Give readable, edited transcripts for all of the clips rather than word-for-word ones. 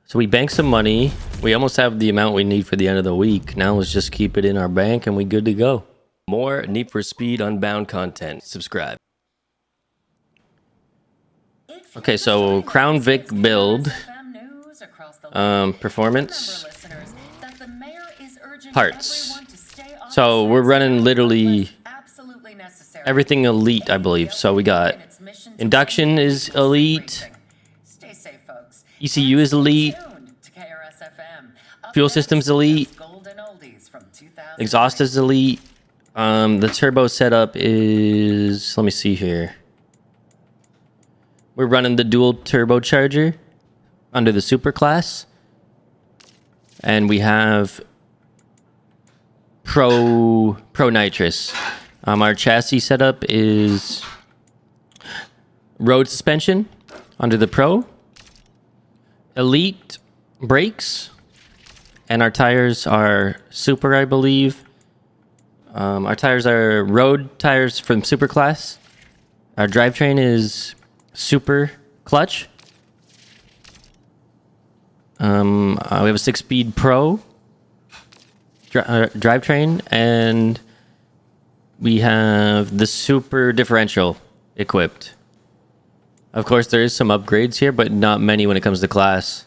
So we bank some money. We almost have the amount we need for the end of the week. Now let's just keep it in our bank and we good to go. More Need for Speed Unbound content. Subscribe. Okay, so Crown Vic build. Performance. Parts. So we're running literally everything elite, I believe. So we got induction is elite. ECU is elite. Fuel system's elite. Exhaust is elite. The turbo setup is, let me see here. We're running the dual turbocharger under the super class. And we have Pro nitrous. Our chassis setup is road suspension under the Pro. Elite brakes, and our tires are super, I believe. Our tires are road tires from super class. Our drivetrain is super clutch. We have a 6-speed Pro drivetrain, and we have the super differential equipped. Of course, there is some upgrades here, but not many when it comes to class.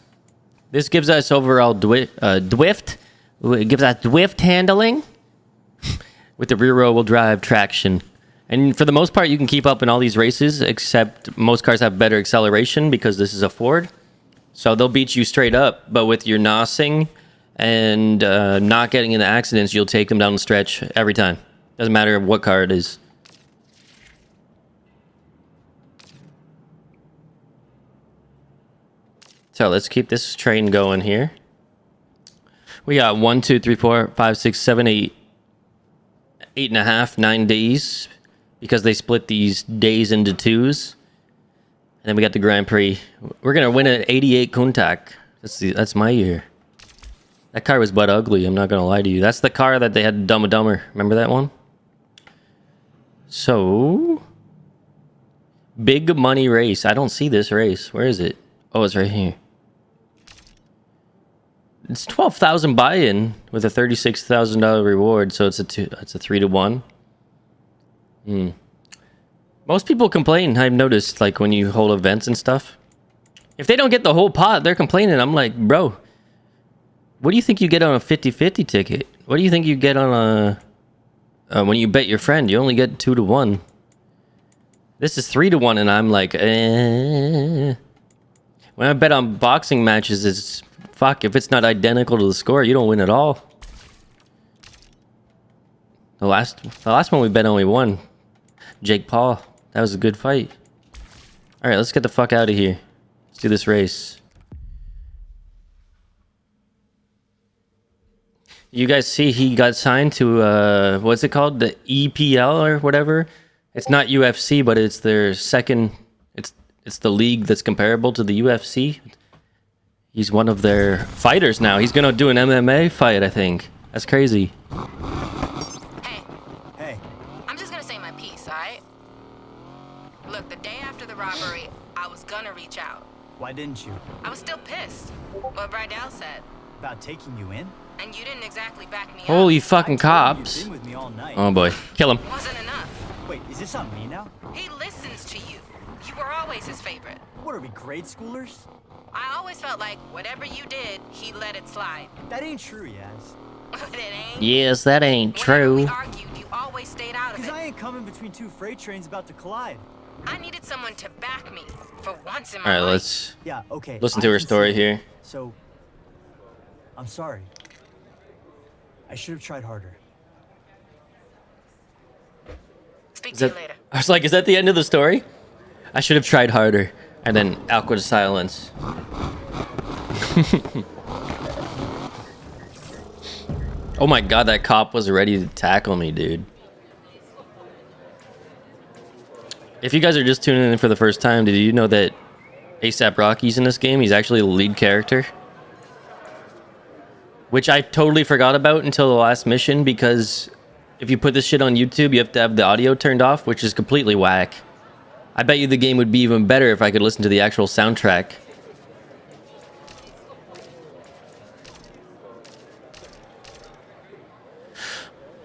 This gives us overall drift. It gives us drift handling with the rear-wheel drive traction. And for the most part, you can keep up in all these races, except most cars have better acceleration because this is a Ford. So they'll beat you straight up, but with your nosing and not getting into accidents, you'll take them down the stretch every time. Doesn't matter what car it is. So let's keep this train going here. We got 1, 2, 3, 4, 5, 6, 7, 8, 8.5, 9 days because they split these days into twos. And then we got the Grand Prix. We're gonna win an 88 Countach. That's my year. That car was butt ugly. I'm not gonna lie to you. That's the car that they had Dumb and Dumber. Remember that one? So, big money race. I don't see this race. Where is it? Oh, it's right here. It's 12,000 buy-in with a $36,000 reward, so it's a 3-to-1. Most people complain. I've noticed, like when you hold events and stuff. If they don't get the whole pot, they're complaining. I'm like, bro, what do you think you get on a 50-50 ticket? What do you think you get on a when you bet your friend? You only get 2-to-1. This is 3-to-1, and I'm like, eh. When I bet on boxing matches, it's fuck. If it's not identical to the score, you don't win at all. The last one we bet only won. Jake Paul. That was a good fight. All right, let's get the fuck out of here. Let's do this race. You guys see he got signed to what's it called? The EPL or whatever. It's not UFC, but it's their second. It's the league that's comparable to the UFC. He's one of their fighters now. He's gonna do an MMA fight, I think. That's crazy. Hey. I'm just gonna say my piece, alright? Look, the day after the robbery, I was gonna reach out. Why didn't you? I was still pissed. What Brydell said. About taking you in? And you didn't exactly back me Holy up. fucking cops. You've been with me all night. Oh boy. Kill him. Wasn't enough. Wait, is this on me now? He listens to you. You were always his favorite. What are we, grade schoolers? I always felt like whatever you did, he let it slide. That ain't true, Yaz. But it ain't. Yes, that ain't Whenever true. we argued, you always stayed out of Because it. I ain't coming between two freight trains about to collide. I needed someone to back me for once in All my right, life. let's Yeah, okay. listen to her can story see. here. So, I'm sorry. I should have tried harder. Speak Is to that, you later. I was like, is that the end of the story? I should have tried harder. And then awkward silence. Oh my god, that cop was ready to tackle me, dude. If you guys are just tuning in for the first time, did you know that ASAP Rocky's in this game? He's actually the lead character. Which I totally forgot about until the last mission, because if you put this shit on YouTube, you have to have the audio turned off, which is completely whack. I bet you the game would be even better if I could listen to the actual soundtrack.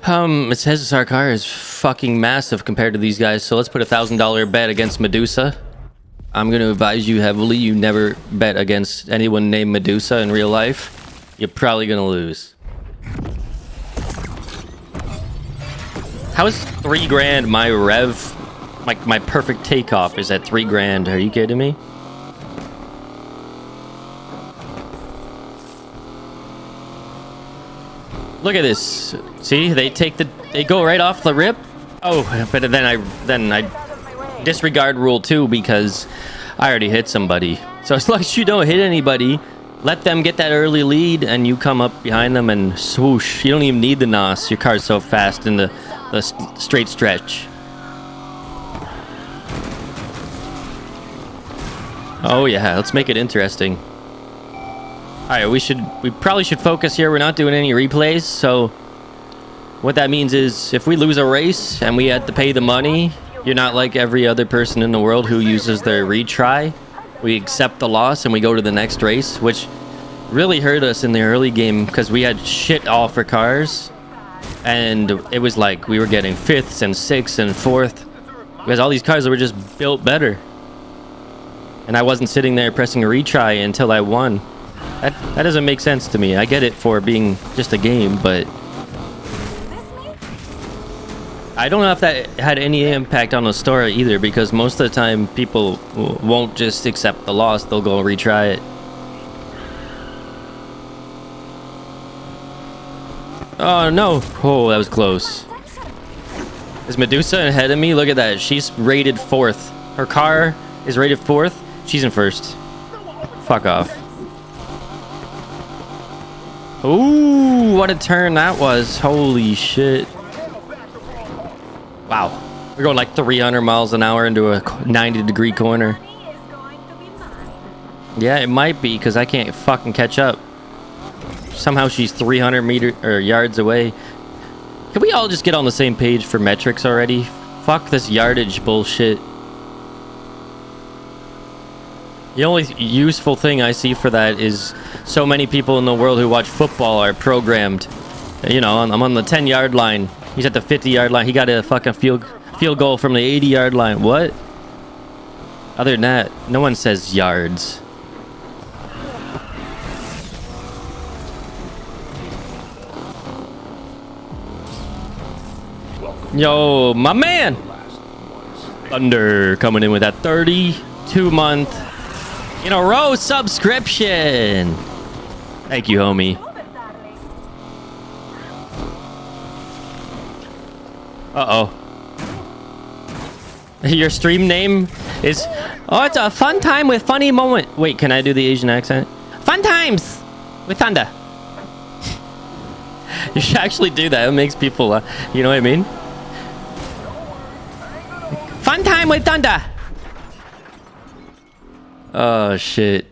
It says our car is fucking massive compared to these guys, so let's put $1,000 bet against Medusa. I'm gonna advise you heavily, you never bet against anyone named Medusa in real life. You're probably gonna lose. How is 3 grand my rev? My perfect takeoff is at 3 grand. Are you kidding me? Look at this. See, they go right off the rip. Oh, but then I disregard rule 2 because I already hit somebody. So as long as you don't hit anybody, let them get that early lead and you come up behind them and swoosh. You don't even need the NOS. Your car's so fast in the straight stretch. Oh yeah, let's make it interesting. Alright, we probably should focus here. We're not doing any replays, so what that means is if we lose a race and we have to pay the money, you're not like every other person in the world who uses their retry. We accept the loss and we go to the next race, which really hurt us in the early game because we had shit all for cars. And it was like we were getting 5th and 6th and 4th because all these cars that were just built better. And I wasn't sitting there pressing a retry until I won. That doesn't make sense to me. I get it for being just a game, but I don't know if that had any impact on the story either, because most of the time people won't just accept the loss, they'll go retry it. Oh no! Oh, that was close. Is Medusa ahead of me? Look at that. She's rated 4th. Her car is rated 4th. She's in 1st. Fuck off. Ooh, what a turn that was. Holy shit. Wow. We're going like 300 miles an hour into a 90-degree corner. Yeah, it might be because I can't fucking catch up. Somehow she's 300 yards away. Can we all just get on the same page for metrics already? Fuck this yardage bullshit. The only useful thing I see for that is so many people in the world who watch football are programmed. You know, I'm on the 10-yard line. He's at the 50-yard line. He got a fucking field goal from the 80-yard line. What? Other than that, no one says yards. Yo, my man! Thunder coming in with that 32-month in a row subscription. Thank you, homie. Uh-oh. Your stream name is... Oh, it's a fun time with funny moment. Wait, can I do the Asian accent? Fun times with Thunder. You should actually do that. It makes people... you know what I mean? Fun time with Thunder. Oh, shit.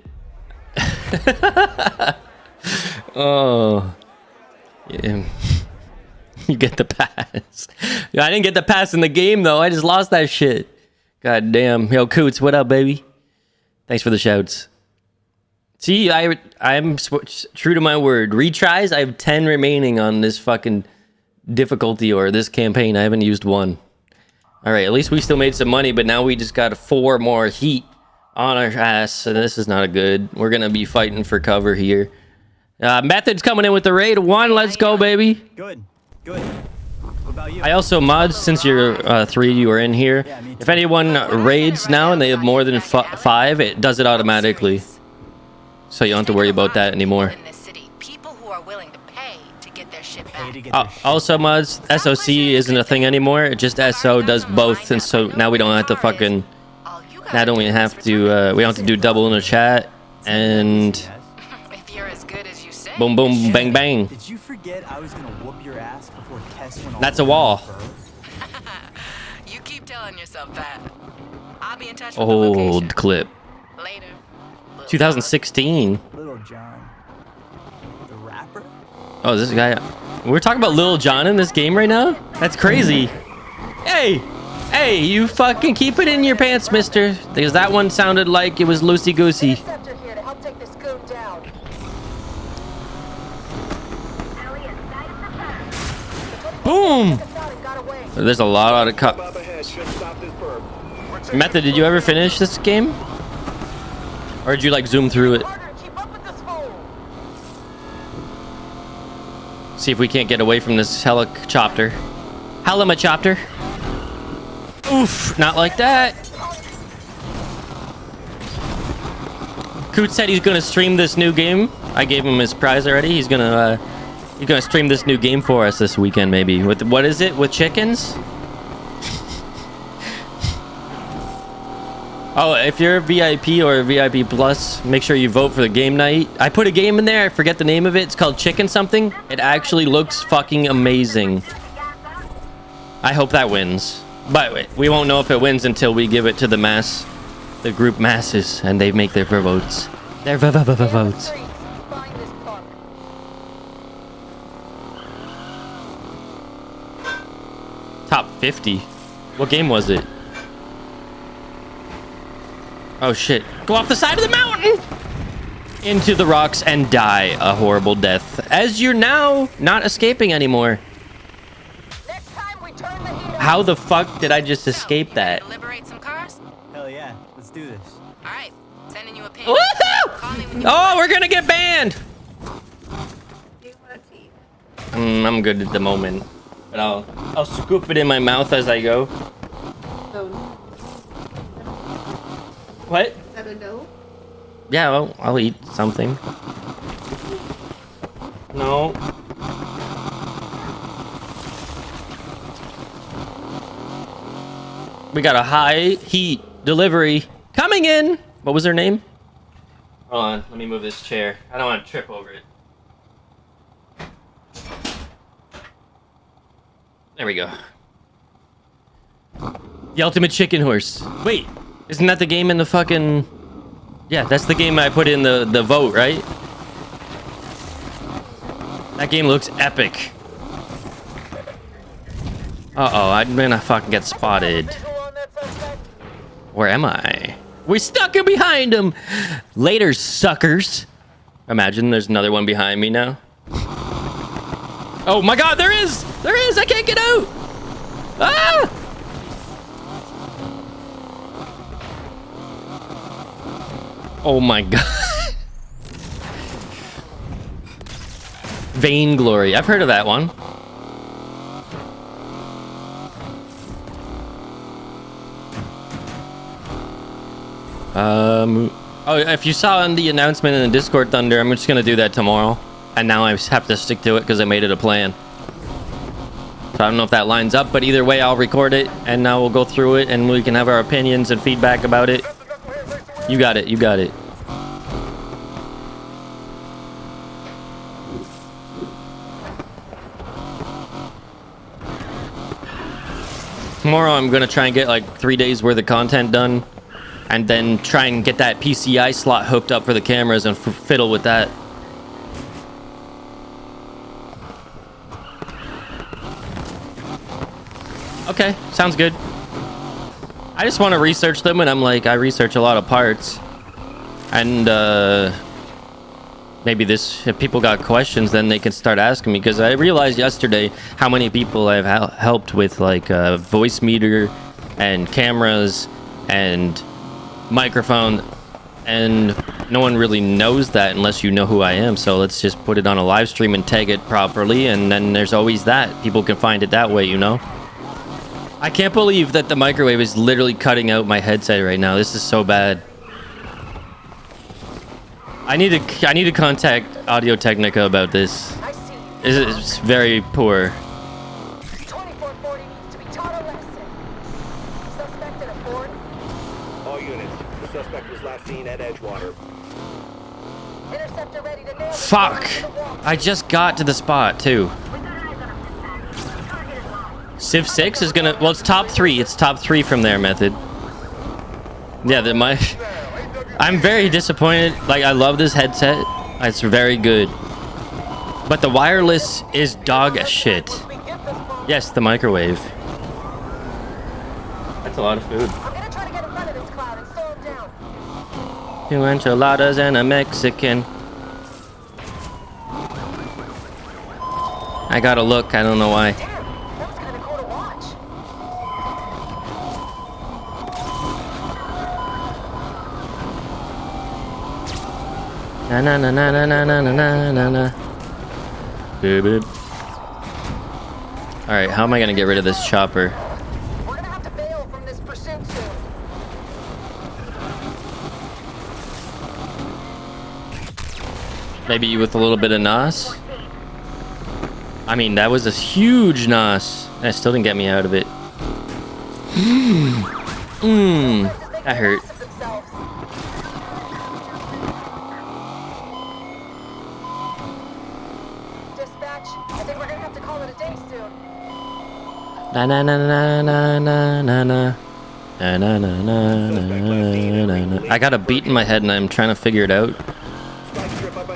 Oh. Yeah. You get the pass. I didn't get the pass in the game, though. I just lost that shit. God damn. Yo, Coots, what up, baby? Thanks for the shouts. See, I'm true to my word. Retries, I have 10 remaining on this fucking difficulty or this campaign. I haven't used one. All right, at least we still made some money, but now we just got 4 more heat on our ass, and this is not good. We're gonna be fighting for cover here. Method's coming in with the raid 1. Let's go, baby. Good. What about you? I also mods, since you're 3 you are in here. Yeah, me too. If anyone raids now and they have more than 5, it does it automatically. So you don't have to worry about that anymore. In this city, people who are willing to pay to get their shit back. Also mods, SOC isn't a thing anymore. It just SO does both, and so now we don't have to fucking... Now don't we have to, we don't have to do double in the chat, and... If you're as good as you say. Boom, boom, bang, bang. Did you forget I was gonna whoop your ass before Tess went all That's a over wall. her? You keep telling yourself that. I'll be in touch with the Old location. clip. Later. 2016. Little John. The rapper? Oh, this guy... We're talking about Lil Jon in this game right now? That's crazy. Hey! Hey, you fucking keep it in your pants, mister. Because that one sounded like it was loosey-goosey. Interceptor here to help take this goon down. Boom! Got away. There's a lot of Up ahead, just stop this berg. Method, did you ever finish this game? Or did you like zoom through it? Harder to keep up with this fool. See if we can't get away from this helicopter. Helicopter. Oof, not like that. Coot said he's gonna stream this new game. I gave him his prize already. He's gonna stream this new game for us this weekend, maybe. With what is it? With chickens? Oh, if you're a VIP or a VIP Plus, make sure you vote for the game night. I put a game in there. I forget the name of it. It's called Chicken something. It actually looks fucking amazing. I hope that wins. But we won't know if it wins until we give it to the group masses, and they make their votes. Their votes. Find this punk. Top 50. What game was it? Oh shit. Go off the side of the mountain! Into the rocks and die a horrible death. As you're now not escaping anymore. Next time we turn the heat How the fuck did I just escape that? To liberate some cars? Hell yeah, let's do this. All right, sending you a pin. Woohoo! Call me when you Oh, we're gonna get banned! I'm good at the moment. But I'll scoop it in my mouth as I go. What? Is that a no? Yeah, I'll eat something. No. We got a high heat delivery coming in. What was her name? Hold on, let me move this chair. I don't want to trip over it. There we go. The Ultimate Chicken Horse. Wait, isn't that the game in the fucking... Yeah, that's the game I put in the vote, right? That game looks epic. Uh-oh, I'm gonna fucking get spotted. visual on that suspect. Where am I? We stuck it behind him! Later, suckers. Imagine there's another one behind me now. Oh my god, there is! There is! I can't get out! Ah! Oh my god. Vainglory. I've heard of that one. Oh, if you saw in the announcement in the Discord Thunder, I'm just gonna do that tomorrow. And now I have to stick to it because I made it a plan. So I don't know if that lines up, but either way, I'll record it and now we'll go through it and we can have our opinions and feedback about it. You got it, you got it. Tomorrow I'm gonna try and get like 3 days worth of content done and then try and get that PCI slot hooked up for the cameras and fiddle with that. Okay, sounds good. I just want to research them, and I'm like, I research a lot of parts. And maybe this, if people got questions, then they can start asking me, because I realized yesterday how many people I've helped with like voice meter and cameras and microphone, and no one really knows that unless you know who I am. So let's just put it on a live stream and tag it properly, and then there's always that. People can find it that way, you know? I can't believe that the microwave is literally cutting out my headset right now. This is so bad. I need to contact Audio Technica about this. I see you. It's very poor. 2440 needs to be taught a lesson. Suspect in a Ford. All units, the suspect was last seen at Edgewater. Interceptor ready to nail the Fuck! to the wall. I just got to the spot too. Civ 6 is gonna... Well, it's top 3. It's top 3 from there, Method. Yeah, I'm very disappointed. Like, I love this headset. It's very good. But the wireless is dog shit. We get this bomb. Yes, the microwave. That's a lot of food. I'm gonna try to get in front of this cloud and slow him down. 2 enchiladas and a Mexican. I gotta look. I don't know why. Damn, Na na na na na na na na na na. Boop, boop. All right, how am I gonna get rid of this chopper? We're gonna have to bail from this pursuit soon. Maybe with a little bit of NOS? I mean, that was a huge NOS. That still didn't get me out of it. That hurt. Dispatch, I think we're gonna have to call it a day soon. Na na na na na na na na. Na na na na na na na. I got a beat in my head and I'm trying to figure it out.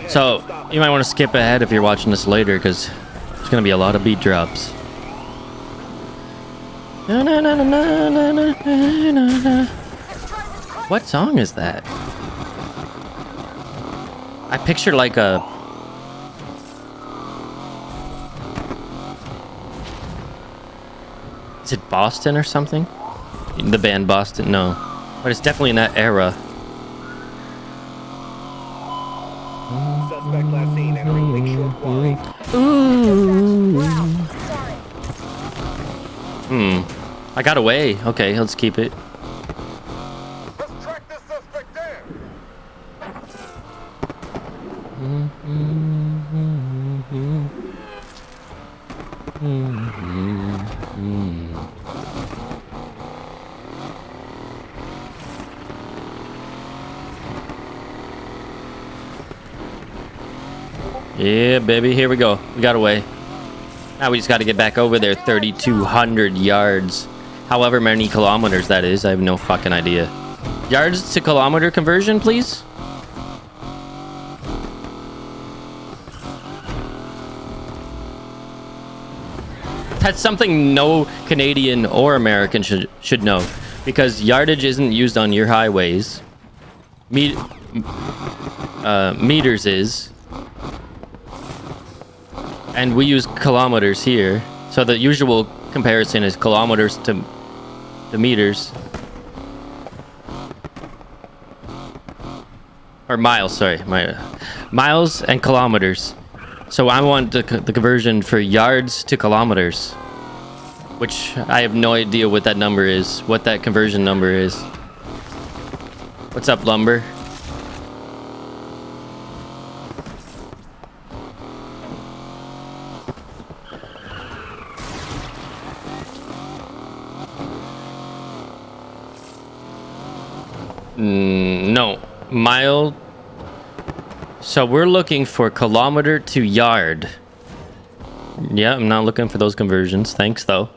So you might want to skip ahead if you're watching this later because there's gonna be a lot of beat drops. Na na na na na na na na na. What song is that? I picture like a. Is it Boston or something? The band Boston? No. But it's definitely in that era. Suspect last seen entering Lakeshore Quarry. I got away. Okay, let's keep it. Let's track this suspect down. Yeah, baby, here we go. We got away. Now we just got to get back over there. 3,200 yards. However many kilometers that is, I have no fucking idea. Yards to kilometer conversion, please? That's something no Canadian or American should know. Because yardage isn't used on your highways. Meters is. And we use kilometers here. So the usual comparison is kilometers to meters. Or miles, sorry. Miles and kilometers. So I want the conversion for yards to kilometers. Which I have no idea what that number is. What that conversion number is. What's up, Lumber? No. Mile. So we're looking for kilometer to yard. Yeah, I'm not looking for those conversions. Thanks, though.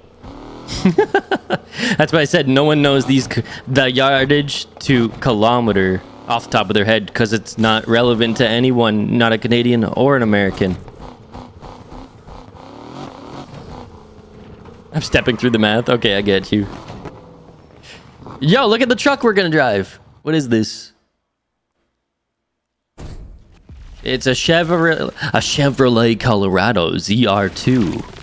That's why I said no one knows the yardage to kilometer off the top of their head because it's not relevant to anyone, not a Canadian or an American. I'm stepping through the math. Okay, I get you. Yo, look at the truck we're gonna drive. What is this? It's a Chevrolet Colorado ZR2.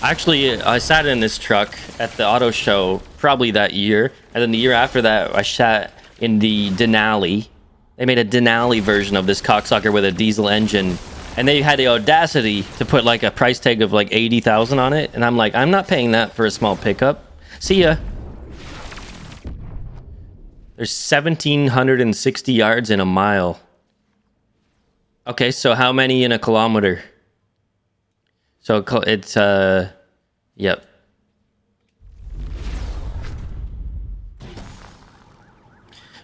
Actually, I sat in this truck at the auto show probably that year, and then the year after that, I sat in the Denali. They made a Denali version of this cocksucker with a diesel engine, and they had the audacity to put like a price tag of like 80,000 on it, and I'm like, I'm not paying that for a small pickup. See ya. There's 1,760 yards in a mile. Okay, so how many in a kilometer? So it's, yep.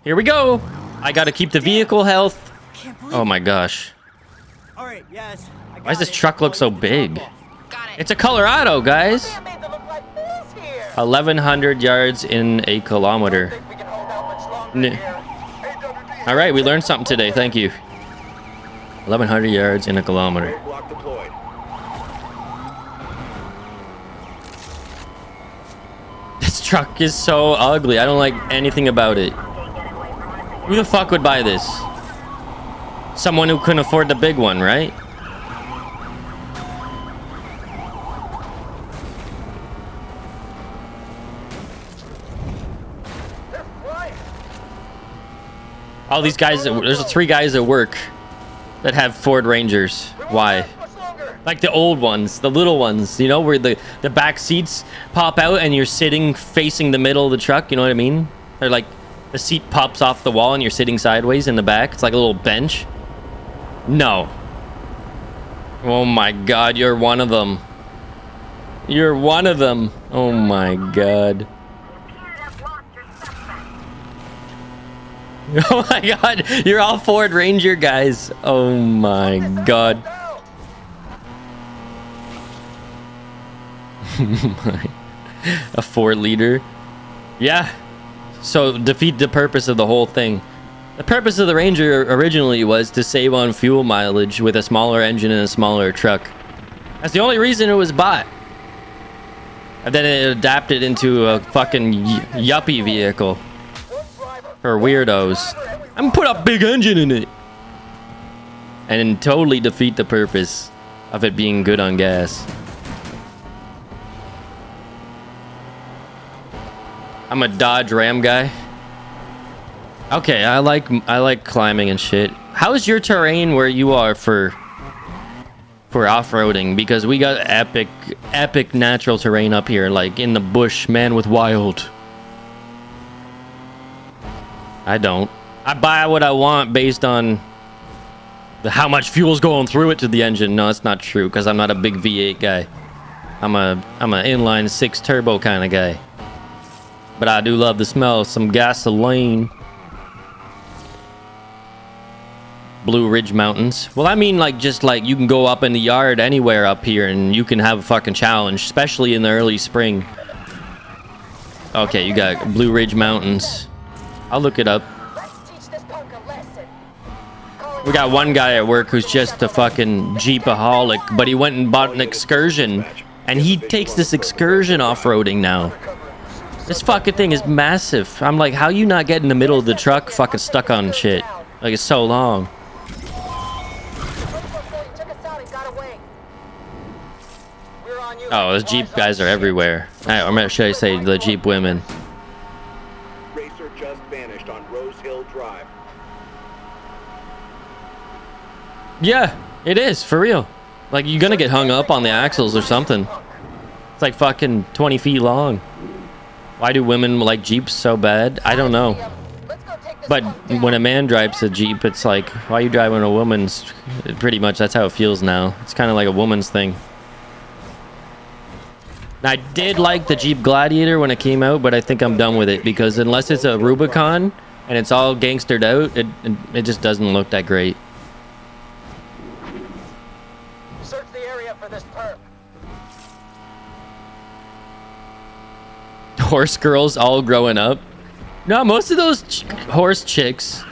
Here we go. I gotta keep the vehicle health. Oh my gosh. All right, yes. Why does this truck look so big? Got it. It's a Colorado, guys. Damn, made them look like fools here. 1,100 yards in a kilometer. Think we can hold out much longer here. All right, we learned something today. Thank you. 1,100 yards in a kilometer. Block deployed. This truck is so ugly. I don't like anything about it. Who the fuck would buy this? Someone who couldn't afford the big one, right? All these guys, there's 3 guys at work that have Ford Rangers. Why? Like the old ones, the little ones, you know, where the back seats pop out and you're sitting facing the middle of the truck, you know what I mean? They're like, the seat pops off the wall and you're sitting sideways in the back. It's like a little bench. No. Oh my god, you're one of them. You're one of them. Oh my god. Oh my god, you're all Ford Ranger guys. Oh my god. A 4-liter. Yeah. So defeat the purpose of the whole thing. The purpose of the Ranger originally was to save on fuel mileage with a smaller engine and a smaller truck. That's the only reason it was bought. And then it adapted into a fucking yuppie vehicle for weirdos. I'm gonna put a big engine in it. And then totally defeat the purpose of it being good on gas. I'm a Dodge Ram guy. Okay, I like climbing and shit. How's your terrain where you are for off-roading? Because we got epic natural terrain up here, like in the bush, man with wild. I don't. I buy what I want based on how much fuel's going through it to the engine. No, that's not true, because I'm not a big V8 guy. I'm a inline 6 turbo kind of guy. But I do love the smell of some gasoline. Blue Ridge Mountains. Well, I mean, like, just like you can go up in the yard anywhere up here and you can have a fucking challenge, especially in the early spring. Okay, you got Blue Ridge Mountains. I'll look it up. We got one guy at work who's just a fucking Jeepaholic, but he went and bought an excursion, and he takes this excursion off-roading now. This fucking thing is massive. I'm like, how you not get in the middle of the truck fucking stuck on shit? Like, it's so long. Oh, those Jeep guys are everywhere. Or should I say the Jeep women? Racer just vanished on Rose Hill Drive. Yeah, it is, for real. Like, you're gonna get hung up on the axles or something. It's like fucking 20 feet long. Why do women like Jeeps so bad? I don't know. But when a man drives a Jeep, it's like, why are you driving a woman's? Pretty much, that's how it feels now. It's kind of like a woman's thing. I did like the Jeep Gladiator when it came out, but I think I'm done with it because unless it's a Rubicon and it's all gangstered out, it just doesn't look that great. Search the area for this perp. Horse girls all growing up. No, most of those horse chicks,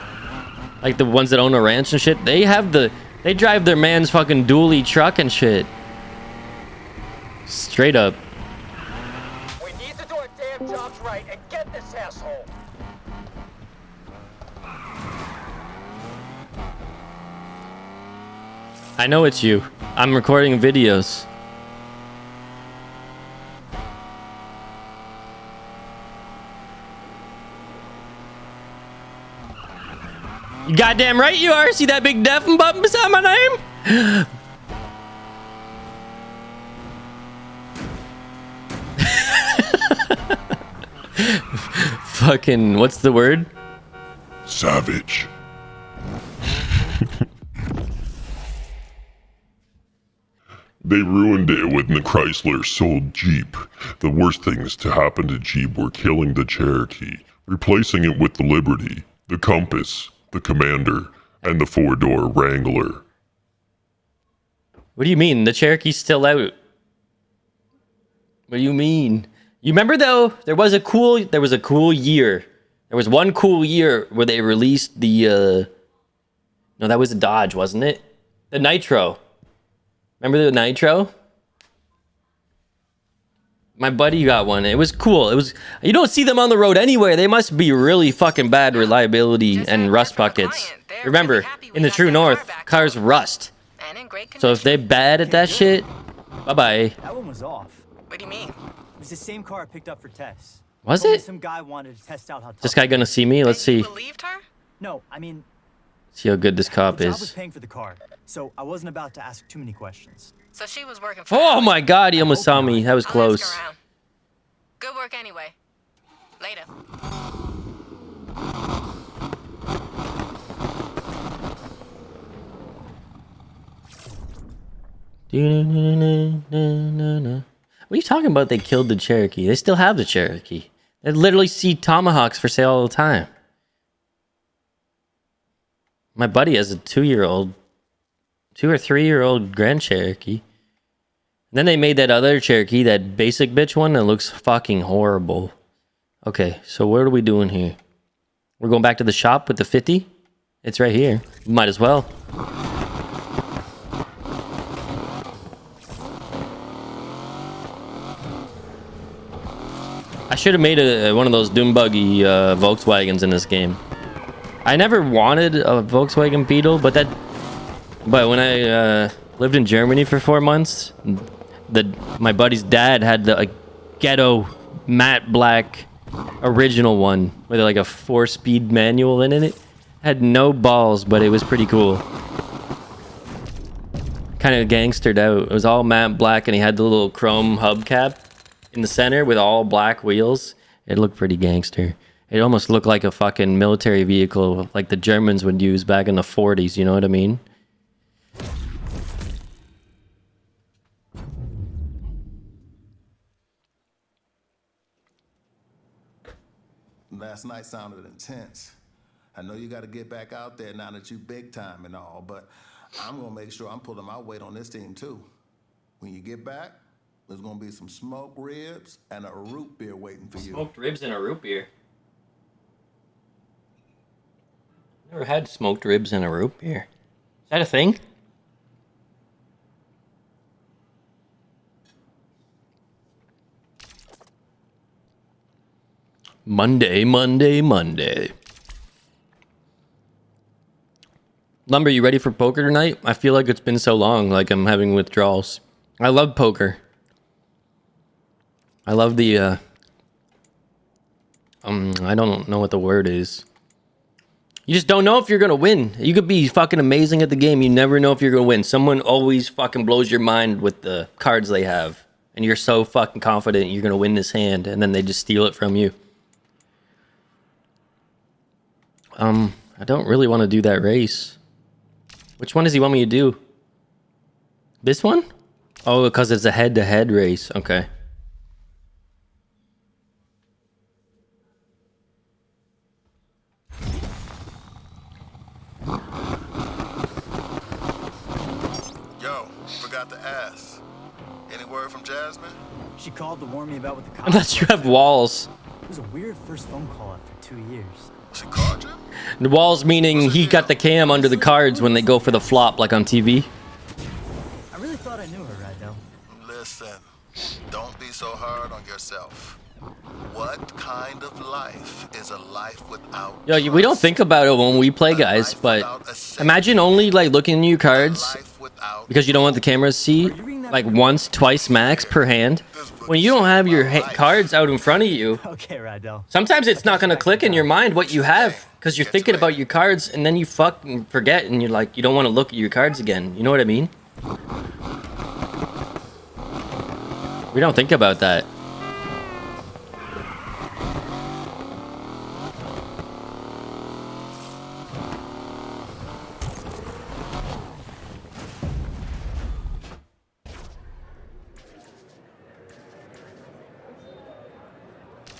like the ones that own a ranch and shit, they drive their man's fucking dually truck and shit. Straight up. We need to do our damn jobs right and get this asshole. I know it's you. I'm recording videos. You goddamn right you are. See that big deafen button beside my name? Fucking, what's the word? Savage. They ruined it when the Chrysler sold Jeep. The worst things to happen to Jeep were killing the Cherokee, replacing it with the Liberty, the Compass, the Commander, and the 4-door Wrangler. What do you mean? The Cherokee's still out. What do you mean? You remember though, there was a cool year. There was one cool year where they released the no, that was a Dodge, wasn't it? The Nitro. Remember the Nitro? My buddy got one. It was cool. You don't see them on the road anywhere. They must be really fucking bad reliability and rust buckets. Remember, in the true north, cars rust. So if they're bad at that shit, bye-bye. That one was off. What do you mean? It was the same car I picked up for tests. Was Only it? Some guy wanted to test out how tough. This guy gonna see me? Let's see. You believed her? No, I mean, See how good this cop The job was is. paying for the car, so I wasn't about to ask too many questions. So she was working for Oh my god, he almost saw me. That was I'll close. ask around. Good work anyway. Later. What are you talking about? They killed the Cherokee. They still have the Cherokee. They literally see tomahawks for sale all the time. My buddy has a 2-year-old, 2 or 3-year-old Grand Cherokee. And then they made that other Cherokee, that basic bitch one, that looks fucking horrible. Okay, so what are we doing here? We're going back to the shop with the 50? It's right here. Might as well. I should have made one of those Doom Buggy Volkswagens in this game. I never wanted a Volkswagen Beetle, but when I lived in Germany for 4 months, my buddy's dad had the ghetto matte black original one with like a 4-speed manual in it. Had no balls, but it was pretty cool. Kind of gangstered out. It was all matte black, and he had the little chrome hubcap in the center with all black wheels. It looked pretty gangster. It almost looked like a fucking military vehicle like the Germans would use back in the 40s, you know what I mean? Last night sounded intense. I know you got to get back out there now that you big time and all, but I'm going to make sure I'm pulling my weight on this team too. When you get back, there's going to be some smoked ribs and a root beer waiting for you. Smoked ribs and a root beer. Never had smoked ribs and a root beer. Is that a thing? Monday. Lumber, you ready for poker tonight? I feel like it's been so long, like I'm having withdrawals. I love poker. I love the, I don't know what the word is. You just don't know if you're gonna win. You could be fucking amazing at the game. You never know if you're gonna win. Someone always fucking blows your mind with the cards they have. And you're so fucking confident you're gonna win this hand, and then they just steal it from you. I don't really want to do that race. Which one does he want me to do? This one? Oh, because it's a head-to-head race. Okay. Yo, forgot to ask. Any word from Jasmine? She called to warn me about what the cops. Unless you have walls. It was a weird first phone call after 2 years. She called you? The walls meaning he got the cam under the cards when they go for the flop, like on TV. I really thought I knew her, Rydell. Listen, don't be so hard on yourself. What kind of life is a life without Yo, we don't think about it when we play, guys, but imagine only like looking at your cards because you don't want the camera to see like once, twice max per hand. When you don't have your cards out in front of you, Okay, Rydell. sometimes it's not going to click in your mind what you have because you're thinking about your cards and then you fucking forget and you're like, you don't want to look at your cards again. You know what I mean? We don't think about that.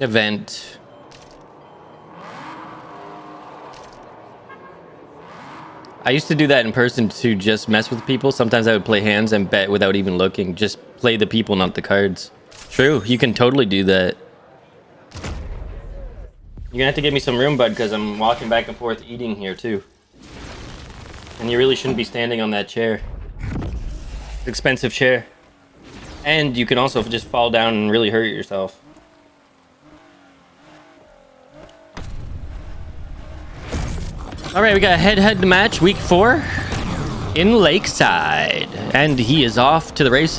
Event. I used to do that in person to just mess with people. Sometimes I would play hands and bet without even looking. Just play the people, not the cards. True, you can totally do that. You're gonna have to give me some room, bud, because I'm walking back and forth eating here too. And you really shouldn't be standing on that chair. It's an expensive chair. And you can also just fall down and really hurt yourself. All right, we got a head-to-head match, week 4 in Lakeside, and he is off to the races.